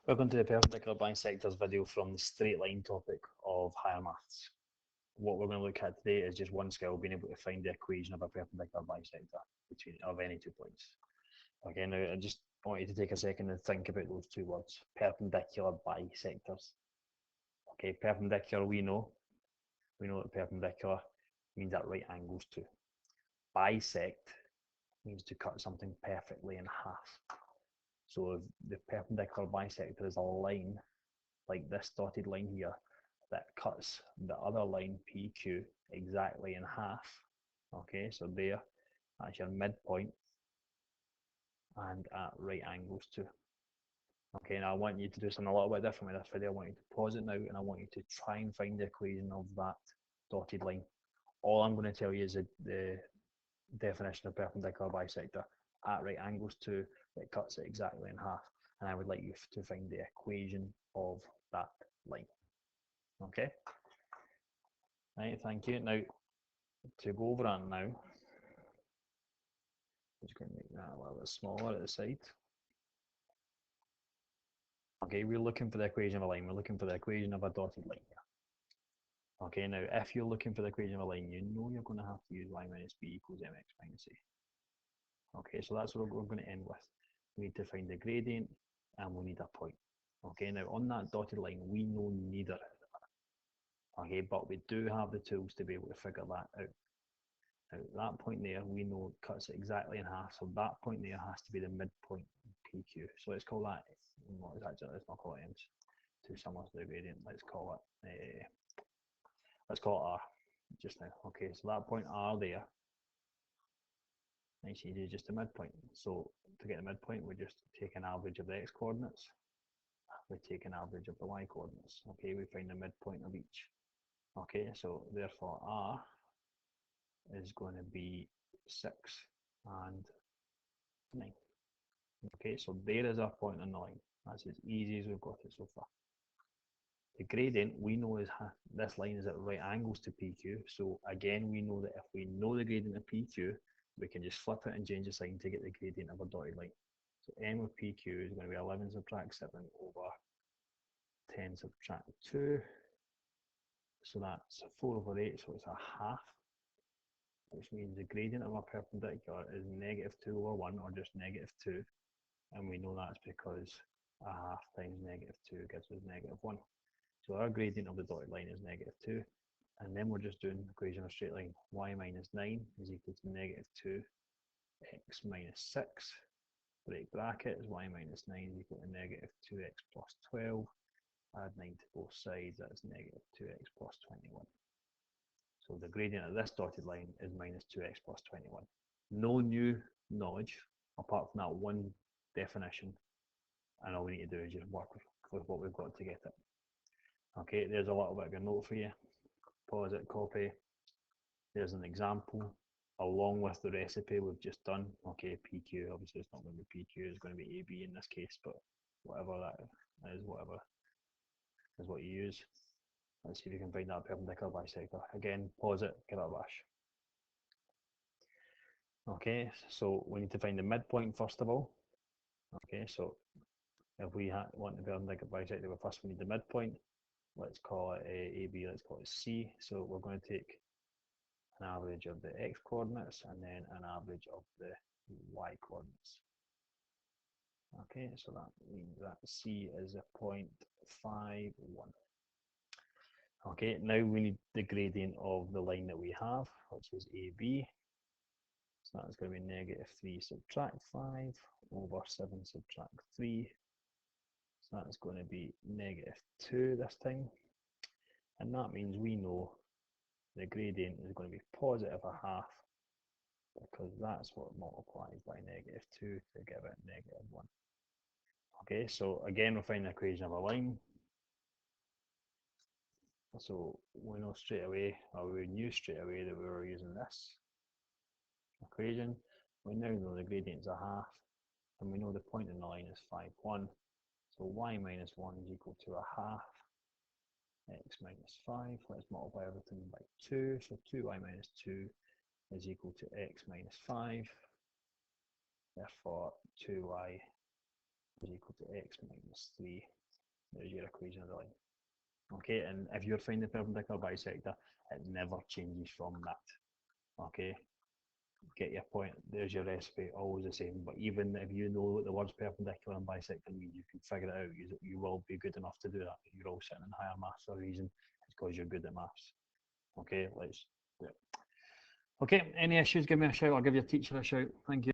Welcome to the perpendicular bisectors video from the straight line topic of higher maths. What we're going to look at today is just one skill, being able to find the equation of a perpendicular bisector of any 2 points. Okay, now I just want you to take a second and think about those two words, perpendicular bisectors. Okay, perpendicular we know that perpendicular means at right angles to. Bisect means to cut something perfectly in half. So if the perpendicular bisector is a line like this dotted line here that cuts the other line PQ exactly in half. Okay, so that's your midpoint and at right angles to. Okay, now I want you to do something a little bit different with this video. I want you to pause it now and I want you to try and find the equation of that dotted line. All I'm going to tell you is the definition of perpendicular bisector at right angles to that cuts it exactly in half, and I would like you to find the equation of that line. Okay, right, thank you. Now to go over that now, I'm just going to make that a little bit smaller at the side. Okay, we're looking for the equation of a line. We're looking for the equation of a dotted line here. Okay, now if you're looking for the equation of a line, you know you're going to have to use y minus b equals mx minus a. Okay, so that's what we're going to end with. We need to find the gradient and we need a point. Okay, now on that dotted line, we know neither. Okay, but we do have the tools to be able to figure that out. Now that point there, we know cuts it exactly in half, so that point there has to be the midpoint PQ. So let's call that, what is that? Let's not call it m's, too similar to the gradient. Let's call it R just now. Okay, so that point R there, nice easy, just the midpoint. So to get the midpoint, we just take an average of the x coordinates. We take an average of the y coordinates. Okay, we find the midpoint of each. Okay, so therefore R is going to be 6 and 9. Okay, so there is our point on the line. That's as easy as we've got it so far. The gradient we know is this line is at right angles to PQ. So again, we know that if we know the gradient of PQ, we can just flip it and change the sign to get the gradient of a dotted line. So m of PQ is going to be 11 subtract 7 over 10 subtract 2. So that's 4 over 8, so it's a half, which means the gradient of a perpendicular is negative 2 over 1, or just negative 2. And we know that's because a half times negative 2 gives us negative 1. So our gradient of the dotted line is negative 2. And then we're just doing the equation of a straight line. Y minus 9 is equal to negative 2, x minus 6. Break brackets, y minus 9 is equal to negative 2x plus 12. Add 9 to both sides, that's negative 2x plus 21. So the gradient of this dotted line is minus 2x plus 21. No new knowledge apart from that one definition, and all we need to do is just work with what we've got to get it. Okay, there's a little bit of a note for you. Pause it, copy. There's an example along with the recipe we've just done. Okay, PQ, obviously it's not going to be PQ, it's going to be AB in this case, but whatever that is, whatever is what you use. Let's see if you can find that perpendicular bisector. Again, pause it, give it a bash. Okay, so we need to find the midpoint first of all. Okay, so if we want the perpendicular bisector, first we need the midpoint. Let's call it AB, let's call it C. So we're going to take an average of the x coordinates and then an average of the y coordinates. Okay, so that means that C is a 0.51. Okay, now we need the gradient of the line that we have, which is AB. So that's going to be negative 3 subtract 5 over 7 subtract 3. So that's going to be negative 2 this time. And that means we know the gradient is going to be positive a half, because that's what multiplies by negative 2 to give it negative 1. Okay, so again, we'll find the equation of a line. So we know straight away, or we knew straight away that we were using this equation. We now know the gradient is a half, and we know the point in the line is 5, 1. So y minus 1 is equal to a half x minus 5. Let's multiply everything by 2. So 2y minus 2 is equal to x minus 5. Therefore, 2y is equal to x minus 3 There's your equation of the line. Okay, and if you're finding the perpendicular bisector, it never changes from that. Okay, get your point. There's your recipe, always the same. But even if you know what the words perpendicular and bisector mean, you can figure it out. You will be good enough to do that. You're all sitting in higher maths for a reason. It's because you're good at maths. Okay, let's do it. Okay, any issues, give me a shout. I'll give your teacher a shout. Thank you.